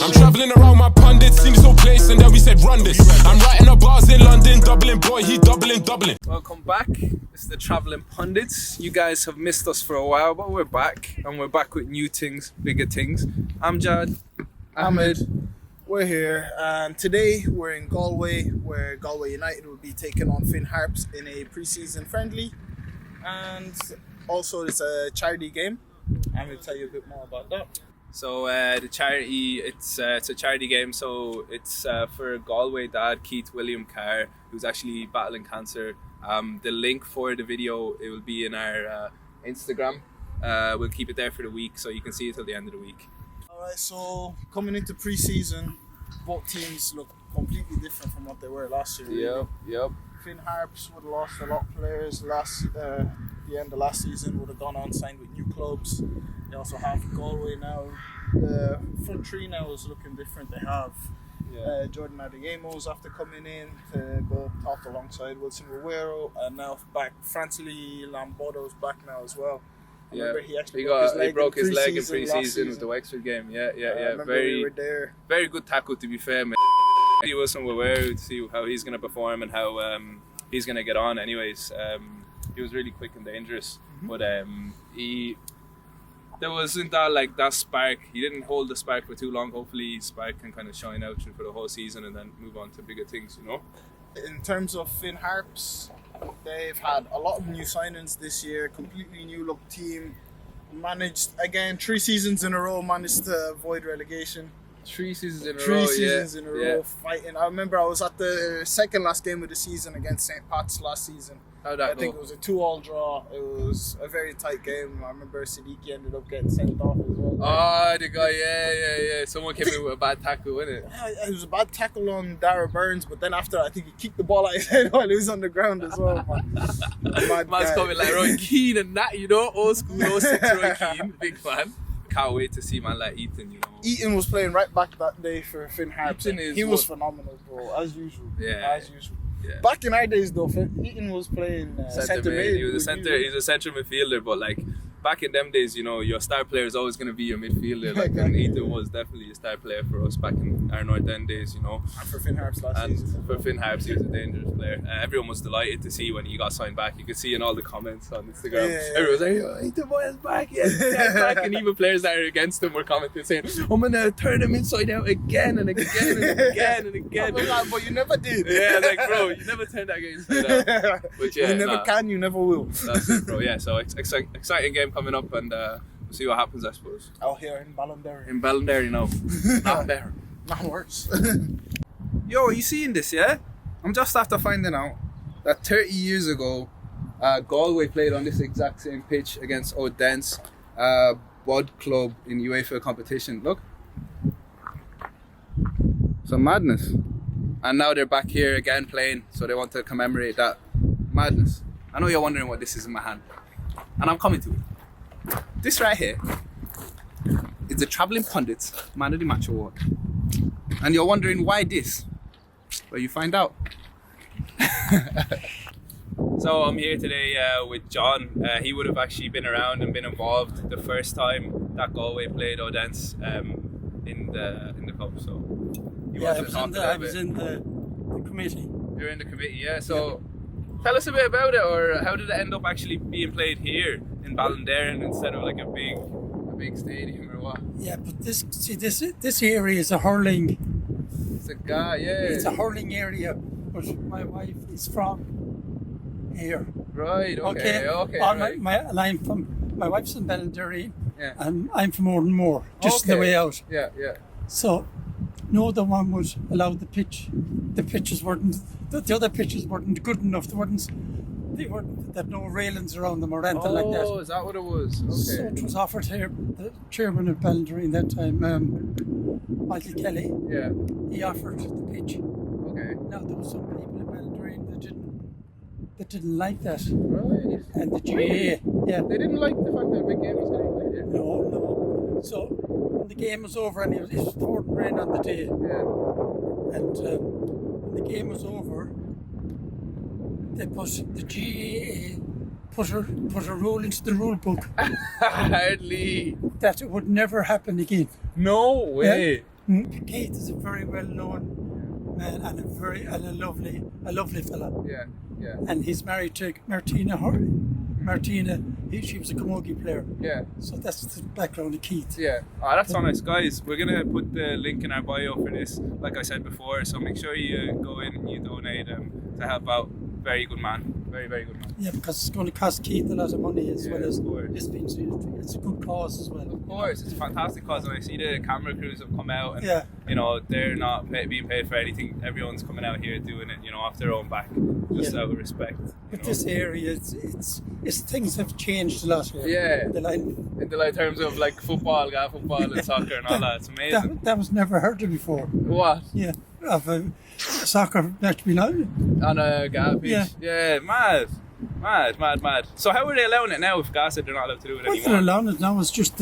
I'm travelling around my pundits, seen this whole place, and then we said run this. I'm writing up bars in London, doubling boy, he doubling. Welcome back. It's the Travelling Pundits. You guys have missed us for a while, but we're back, and we're back with new things, bigger things. I'm Jad. Ahmed. We're here, and today we're in Galway, where Galway United will be taking on Finn Harps in a pre-season friendly, and also it's a charity game. I'm going to tell you a bit more about that. So the charity, it's a charity game. So it's for Galway dad Keith William Carr, who's actually battling cancer. The link for the video, it will be in our Instagram. We'll keep it there for the week, so you can see it till the end of the week. Alright, so coming into pre-season, both teams look completely different from what they were last year. Yep. Finn Harps would have lost a lot of players the end of last season, would have gone on signed with new clubs. They also have Galway now. The front three now is looking different. They have Jordan Adeyemos after coming in to go top alongside Wilson Rowero, and now back Francely Lambodo's back now as well. He broke his leg in pre-season with the Wexford game. Very good tackle, to be fair, man. Wilson Rowero, to see how he's going to perform and how he's going to get on. Anyways, he was really quick and dangerous, but there wasn't that spark. He didn't hold the spark for too long. Hopefully, spark can kind of shine out for the whole season and then move on to bigger things, you know. In terms of Finn Harps, they've had a lot of new signings this year, completely new look team. Managed, again, 3 seasons in a row, managed to avoid relegation. 3 seasons in a row. 3 seasons in a row fighting. I remember I was at the second last game of the season against St. Pat's last season. How'd that go? I think it was a 2-2 draw. It was a very tight game. I remember Siddiqui ended up getting sent off as well. Oh, the guy, yeah. Someone came in with a bad tackle, wasn't it? Yeah, it was a bad tackle on Dara Burns, but then after, I think he kicked the ball out of his head while he was on the ground as well. Man's coming like Roy Keane and that, you know, old school 06 Roy Keane, big fan. Can't wait to see man like Ethan, you know. Ethan was playing right back that day for Finn Harps. He was phenomenal, bro, as usual. Yeah. Back in our days, though, Ethan was playing centre mid. He was a centre midfielder, but like back in them days, you know, your star player is always going to be your midfielder. Like, and Ethan was definitely a star player for us back in our North End days, you know. And for Finn Harps last season. For Finn Harps, he was a dangerous player. Everyone was delighted to see when he got signed back. You could see in all the comments on Instagram. Everyone was like, "Oh, Ethan boy is back, yes, he's back." And even players that are against him were commenting saying, "I'm going to turn him inside out again and again and again and again." But you never did. Yeah, like, bro, you never turned that game inside out. But yeah, you never can, you never will. That's it, bro. Yeah, so exciting game coming up, and we'll see what happens, I suppose. Out here in Ballinderreen. In Ballinderreen, no. Not better. Not worse. Yo, are you seeing this, yeah? I'm just after finding out that 30 years ago, Galway played on this exact same pitch against Odense Bud Club in UEFA competition. Look. Some madness. And now they're back here again playing, so they want to commemorate that madness. I know you're wondering what this is in my hand. And I'm coming to it. This right here is the Travelling Pundits Man of the Match Award. And you're wondering why this? Well, you find out. So I'm here today with John. He would have actually been around and been involved the first time that Galway played Odense in the cup. So I was in the committee. You're in the committee, yeah. So tell us a bit about it, or how did it end up actually being played here in Ballinderreen instead of like a big stadium or what? Yeah, but this area is a hurling. It's a guy, yeah. It's a hurling area, but my wife is from here. Right. Okay. Right. My wife's in Ballinderreen, and I'm from Oranmore, just the way out. Yeah. So no other one would allow the pitch. The pitches weren't. The other pitches weren't good enough. They weren't. There no railings around them or anything like that. Oh, is that what it was? Okay. So it was offered here. The chairman of Ballinderreen that time, Michael Kelly. Yeah. He offered the pitch. Okay. Now there were some people in Ballinderreen that didn't like that. Right. And the GAA. Yeah. They didn't like the fact that a big game was getting played here. No. So when the game was over, and it was pouring rain on the day. Yeah. And when the game was over, the GAA put a rule into the rule book Hardly. that it would never happen again. No way. Keith is a very well known man and a lovely fella. Yeah, yeah. And he's married to Martina. She was a camogie player. Yeah. So that's the background of Keith. Yeah. Oh, that's so nice, guys. We're gonna put the link in our bio for this, like I said before. So make sure you go in and you donate to help out. Very good man. Very, very good man. Yeah, because it's going to cost Keith a lot of money as well as of course. it's a good cause as well. Of course, it's a fantastic cause, and I see the camera crews have come out, and Yeah. you know they're not being paid for anything. Everyone's coming out here doing it, you know, off their own back, just out of respect. But this area, it's things have changed a lot here. Yeah. The line, In the terms of like football, and soccer and all that, it's amazing. that was never heard of before. What? Yeah, of a soccer match being on. On a GAA pitch? Yeah, mad. So how are they allowing it now if GAA said they're not allowed to do it What anymore? they're allowing it now is just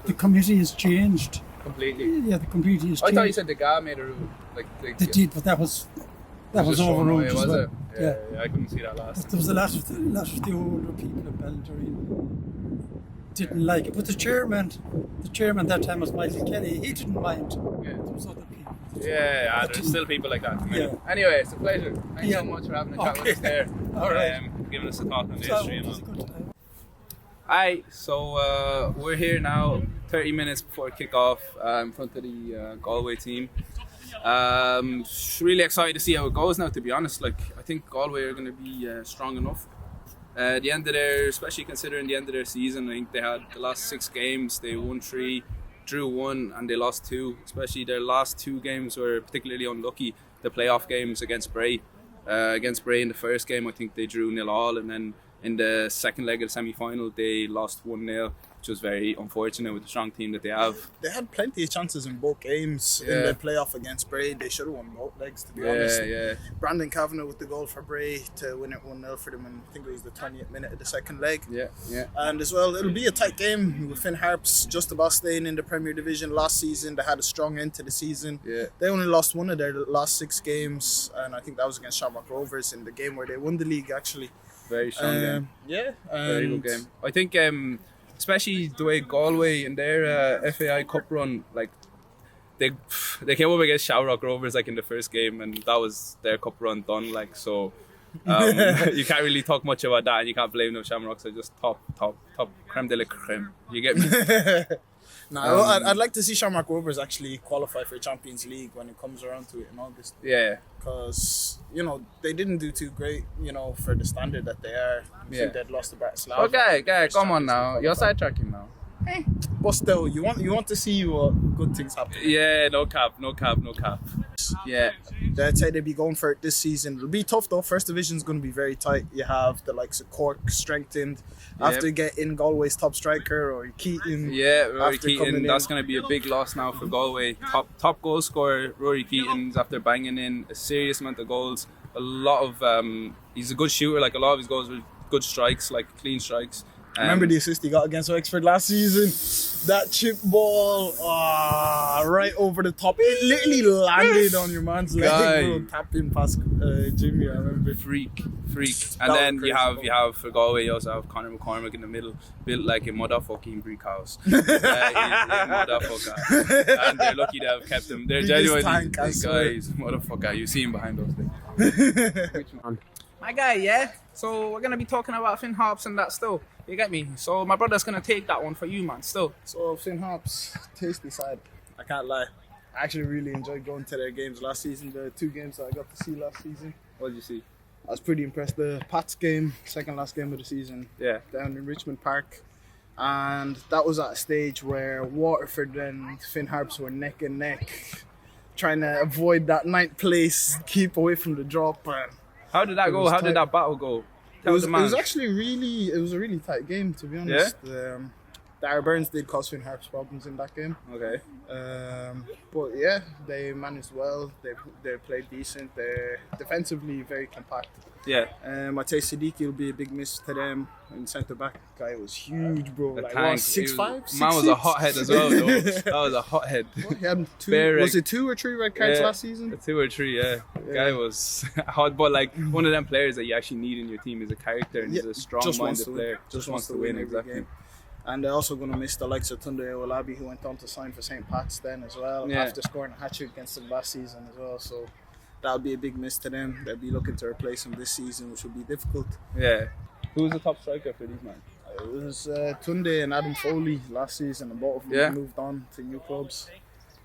the committee has changed. Completely. Yeah, the committee has I changed. thought you said the GAA made a rule. They did, but that was just thrown overruled away, as was well. it? Yeah, I couldn't see that last. There was a lot of the older people at Ballinderreen didn't like it, but the chairman that time was Michael Kelly. He didn't mind. Yeah. There was other people. Yeah, there's still people like that. Yeah. Anyway, it's a pleasure. Thanks Yeah. so much for having a chat Okay. with us there. All right. Giving us a talk on the So history it and was a all. good time. Aye, so we're here now, 30 minutes before kick-off in front of the Galway team. Really excited to see how it goes now, to be honest. Like, I think Galway are going to be strong enough. The end of especially considering the end of their season, I think they had the last 6 games, they won 3, drew 1 and they lost 2. Especially their last 2 games were particularly unlucky. The playoff games against Bray. Against Bray in the first game, I think they drew 0-0, and then in the second leg of the semi-final, they lost 1-0, which was very unfortunate with the strong team that they have. They had plenty of chances in both games in the playoff against Bray. They should have won both legs, to be honest. Yeah. Brandon Kavanagh with the goal for Bray to win it 1-0 for them, and I think it was the 20th minute of the second leg. Yeah. And as well, it'll be a tight game with Finn Harps just about staying in the Premier Division. Last season, they had a strong end to the season. Yeah. They only lost one of their last 6 games, and I think that was against Shamrock Rovers in the game where they won the league, actually. Very strong game. Yeah. Very good game. I think, especially the way Galway in their FAI Cup run, like they came up against Shamrock Rovers like in the first game, and that was their cup run done. Like, so you can't really talk much about that, and you can't blame them. Shamrocks are just top creme de la creme. You get me? No, I'd like to see Shamrock Rovers actually qualify for Champions League when it comes around to it in August. Yeah. Because, they didn't do too great, for the standard that they are. I think they'd lost to Bratislava. Okay, come on now. You're sidetracking now. But still, you want to see what good things happen. Yeah, no cap. Yeah. I'd say they'd be going for it this season. It'll be tough though. First Division's going to be very tight. You have the likes of Cork strengthened after getting Galway's top striker, or Keaton. Yeah, Rory after Keaton. coming That's in. going to be a big loss now for Galway. Top goal scorer, Rory Keaton's after banging in a serious amount of goals. A lot of he's a good shooter. Like, a lot of his goals were good strikes, like clean strikes. Remember the assist he got against Wexford last season? That chip ball, right over the top. It literally landed on your man's leg, bro. Tapping past Jimmy, I remember. Freak. And That then was you crazy. have for Galway, you also have Conor McCormick in the middle, built like a motherfucking brick house. He's a motherfucker. And they're lucky to have kept him. They're Biggest genuinely tank, I swear. guys, motherfucker. You see him behind those things. Which one? My guy, yeah. So we're gonna be talking about Finn Harps and that still. You get me? So my brother's gonna take that one for you, man. Still. So Finn Harps, tasty side. I can't lie. I actually really enjoyed going to their games last season. The 2 games that I got to see last season. What did you see? I was pretty impressed. The Pats game, second last game of the season, Yeah. down in Richmond Park. And that was at a stage where Waterford and Finn Harps were neck and neck, trying to avoid that 9th place, keep away from the drop. And How did that It go? was How tight. did that battle go? it was actually really, it was a really tight game, to be honest. Dara Burns did cause Finn Harps problems in that game. Okay. But yeah, they managed well. They played decent. They're defensively very compact. Yeah. Matej Siddiqui will be a big miss to them. And centre back guy was huge, bro. The Like, tank. what, 6'5"? Man was a hothead as well, though. That was a hothead. He had Bare was it 2 or 3 red cards Yeah. last season? 2 or 3, yeah. Guy was hot, but like one of them players that you actually need in your team is a character, and he's a Just wants strong-minded to win. player. Just wants to win every exactly. game. And they're also going to miss the likes of Tunde Owolabi, who went on to sign for St. Pat's then as well, after scoring a hat-trick against them last season as well. So that'll be a big miss to them. They'll be looking to replace him this season, which will be difficult. Yeah. Who's the top striker for these men? It was Tunde and Adam Foley last season, and both of them moved on to new clubs.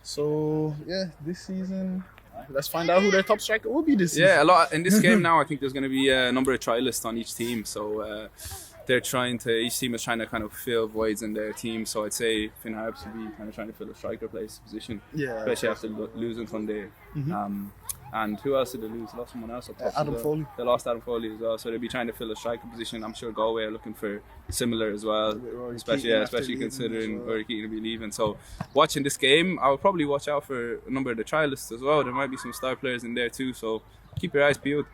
So yeah, this season, let's find out who their top striker will be this season. Yeah, a lot in this game now. I think there's going to be a number of trialists on each team. So each team is trying to kind of fill voids in their team. So I'd say Finn Harps will be kind of trying to fill a striker place position. Yeah, especially after losing Sunday. And who else did they lose? They lost someone else up top. Adam Foley. They lost Adam Foley as well. So they'll be trying to fill a striker position. I'm sure Galway are looking for similar as well. Especially considering Rory Keating will be leaving. So watching this game, I'll probably watch out for a number of the trialists as well. There might be some star players in there too. So keep your eyes peeled.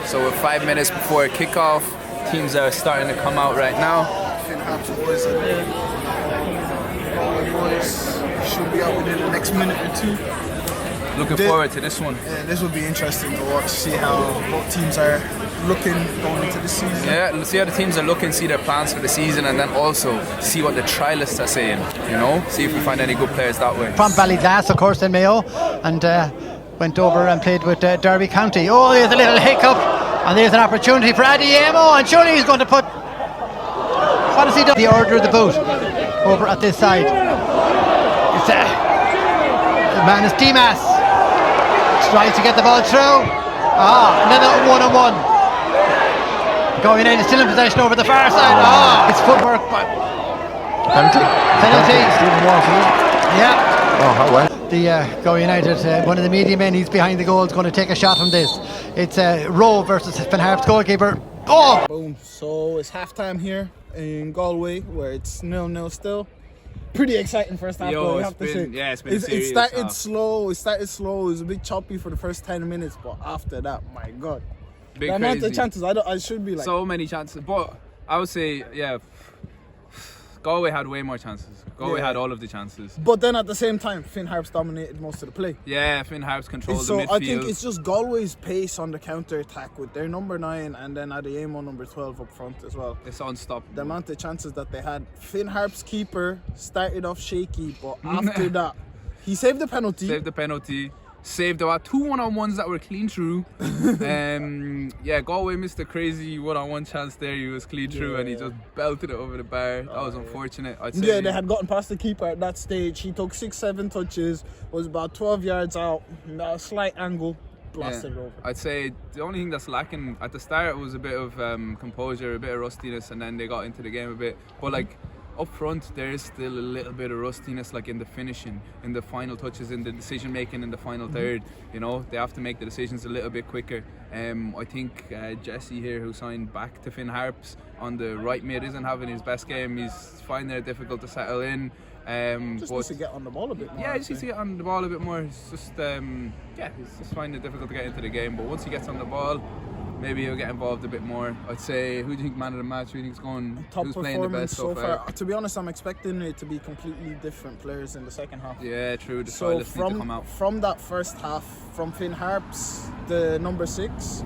So we're 5 minutes before kickoff. Teams are starting to come out right now. Finn Harps boys and Galway boys should be out within the next minute or two. Looking forward to this one. Yeah, this will be interesting to watch, see how both teams are looking going into the season. Yeah, let's see how the teams are looking, see their plans for the season, and then also see what the trialists are saying, see if we find any good players that way. From Ballyglass, of course, in Mayo, and went over and played with Derby County. Oh, there's a little hiccup, and there's an opportunity for Addy Amo, and surely he's going to put, what has he done? The order of the boot over at this side. It's the man is Dimas. Tries to get the ball through. Another 1-on-1. Galway United still in possession over the far side. It's footwork, but penalty. Yeah. Oh, how well. The Galway United, one of the media men, he's behind the goal, is going to take a shot from this. It's Rowe versus Finn Harps goalkeeper. Boom. So it's half-time here in Galway, where it's 0-0 still. Pretty exciting first half, though, I have to say. Yeah, it's been It started slow. It was a bit choppy for the first 10 minutes, but after that, my God. Big the amount of chances, I should be like... So many chances. But I would say, Galway had way more chances. Galway had all of the chances. But then at the same time, Finn Harps dominated most of the play. Yeah, Finn Harps controlled the midfield. So I think it's just Galway's pace on the counter-attack with their number 9 and then Adeyemo number 12 up front as well. It's unstoppable. The amount of chances that they had. Finn Harps' keeper started off shaky, but after that, he saved the penalty. Saved about 2 1-on-1s that were clean through. Galway missed a crazy 1-on-1 chance there. He was clean through and he just belted it over the bar. That was unfortunate, I'd say. Yeah, they had gotten past the keeper at that stage. He took 6-7 touches, was about 12 yards out, a slight angle, blasted over. I'd say the only thing that's lacking at the start was a bit of composure, a bit of rustiness, and then they got into the game a bit. But up front, there is still a little bit of rustiness, in the finishing, in the final touches, in the decision making in the final third. They have to make the decisions a little bit quicker. I think Jesse here, who signed back to Finn Harps on the right mid, isn't having his best game. He's finding it difficult to settle in. Just needs to get on the ball a bit more. Yeah, just needs to get on the ball a bit more. He's just finding it difficult to get into the game. But once he gets on the ball, maybe he'll get involved a bit more. I'd say, who do you think man of the match? Who do you think's going? Who's playing the best so far? To be honest, I'm expecting it to be completely different players in the second half. Yeah, true. The stylists need to come out. From that first half, from Finn Harps, the number 6,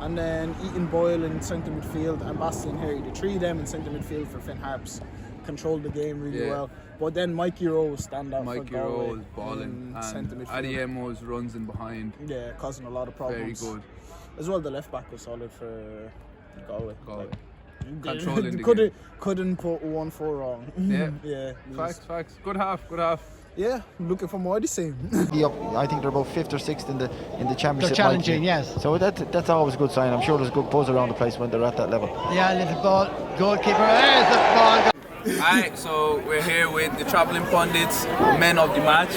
and then Ethan Boyle in centre midfield and Bastien Harry, the 3 of them in centre midfield for Finn Harps, controlled the game really well. But then Mikey Rowe was standout for Galway. Mikey Rowe was balling, and Adiemo's runs in behind. Yeah, causing a lot of problems. Very good. As well, the left back was solid for Galway. Controlling the game. Couldn't put 1-4 wrong. Yeah. Facts. Good half. Yeah, looking for more of the same. I think they're about 5th or 6th in the championship. They're challenging, yes. So that's always a good sign. I'm sure there's good buzz around the place when they're at that level. Yeah, little ball, goalkeeper. There's the ball. Alright, so we're here with the travelling pundits, men of the match,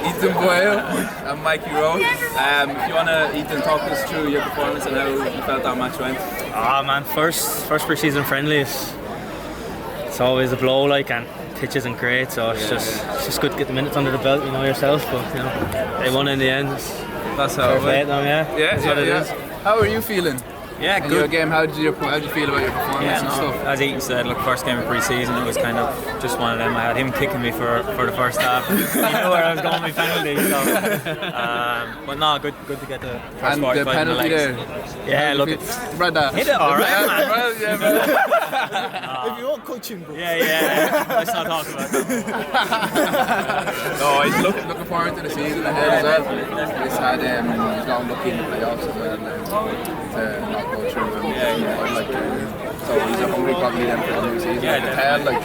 Ethan Boyle and Mikey Rowe. If you wanna, Ethan, talk us through your performance and how you felt that match went. Man, first pre-season friendly. It's always a blow, and pitch isn't great, so it's just good to get the minutes under the belt, yourself. But they won in the end. That's how it went. That's what it is. How are you feeling? Yeah, And good. your game, how did you feel about your performance and stuff? As Ethan said, look, first game of pre-season, it was kind of just one of them. I had him kicking me for the first half. He knew where I was going with penalty, so. But no, good to get the first And 45 the in the penalty legs. there. Yeah, look, Brother. hit it all right, man. Yeah, man. If you want coaching, bro. Yeah. Let's not talk about that. No, he's looking forward to the season ahead as well. He's had he's got lucky in the playoffs as well to not go through. So he's hungry probably then for the new season. Yeah, I can tell, like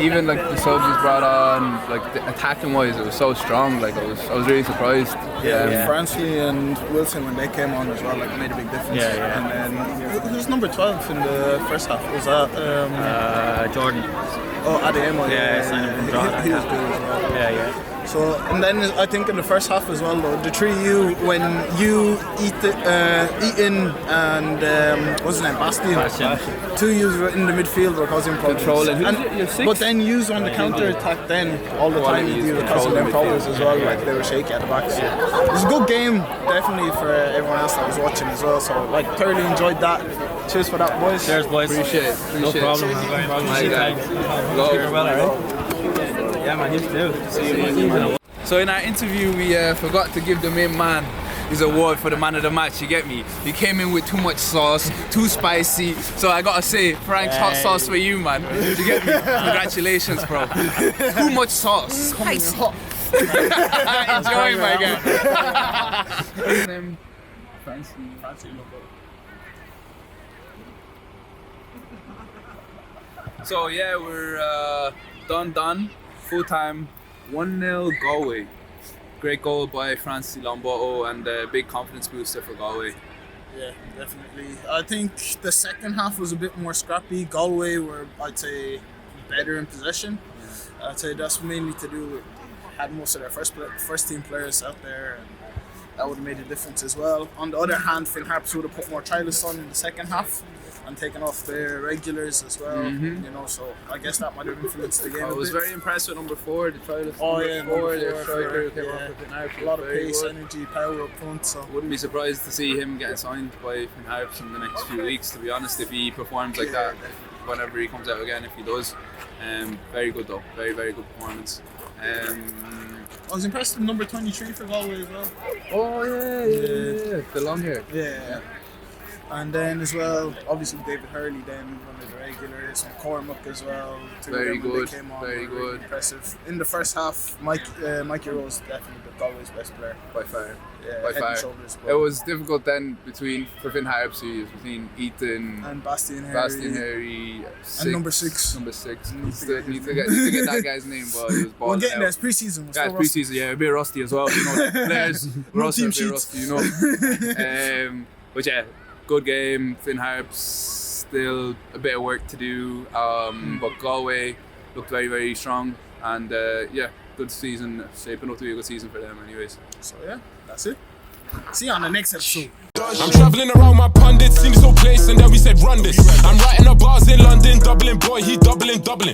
even like the subs he's brought on, like the attacking wise, it was so strong. Like I was really surprised. Fransley and Wilson when they came on as well, like made a big difference. And then who's number 12 in the first half? Was that Jordan. Oh, Adeyemo. Yeah, he was good as well. Yeah. So, and then I think in the first half as well, though, the three of you, when you Eaton and what's his name, Bastian. Two of you were in the midfield were causing problems. Controlling. But then you on the counter attack then all the time you were causing them problems as well, like they were shaky at the back. So it was a good game, definitely for everyone else that was watching as well. So like thoroughly enjoyed that. Cheers for that, boys. Cheers, boys. Appreciate it. No problem. My guy. Yeah, man, you too. So in our interview, we forgot to give the main man his award for the man of the match. You get me? He came in with too much sauce, too spicy. So I gotta say, Frank's hot sauce for you, man. You get me? Congratulations, bro. Too much sauce, spicy. Enjoy, my guy. His name? Fancy. So yeah, we're done. Full time, 1-0 Galway. Great goal by Francis Lomboto and a big confidence booster for Galway. Yeah, definitely. I think the second half was a bit more scrappy. Galway were, I'd say, better in possession. Yeah. I'd say that's mainly to do with had most of their first team players out there, and that would have made a difference as well. On the other hand, Finn Harps would have put more trialists on in the second half and taken off their regulars as well. You know, so I guess that might have influenced the game. I was very impressed with number 4, the trialist. Number four, their striker came off with Finn Harps. a lot of pace, good. energy, power up front. So Wouldn't be surprised to see him getting signed by Finn Harps in the next few weeks, to be honest, if he performs like that whenever he comes out again, if he does. Very good though, very good performance. I was impressed with number 23 for Galway as well. Oh yeah, the long hair. Yeah. And then as well, obviously David Hurley then one of the regulars, McCormack as well. Very good, they came on, very really good. impressive. In the first half, Mikey Rose definitely the Galway's best player. By far. Yeah, By head far. and shoulders. It was difficult then for Finn Harps, between Ethan, and Bastian Harry. and number 6. Need to get that guy's name, but he was balling We're getting out. there. It's pre-season. Guys, pre-season, yeah, a bit rusty as well. You know, players were also a bit rusty, you know. But yeah, good game. Finn Harps still a bit of work to do, but Galway looked very, very strong, and yeah, good season, shaping up to be a good season for them, anyways. So yeah, that's it. See you on the next episode. I'm travelling around my pundits, seen this whole place, and then we said run this. I'm writing up bars in London, Dublin, boy, he doubling.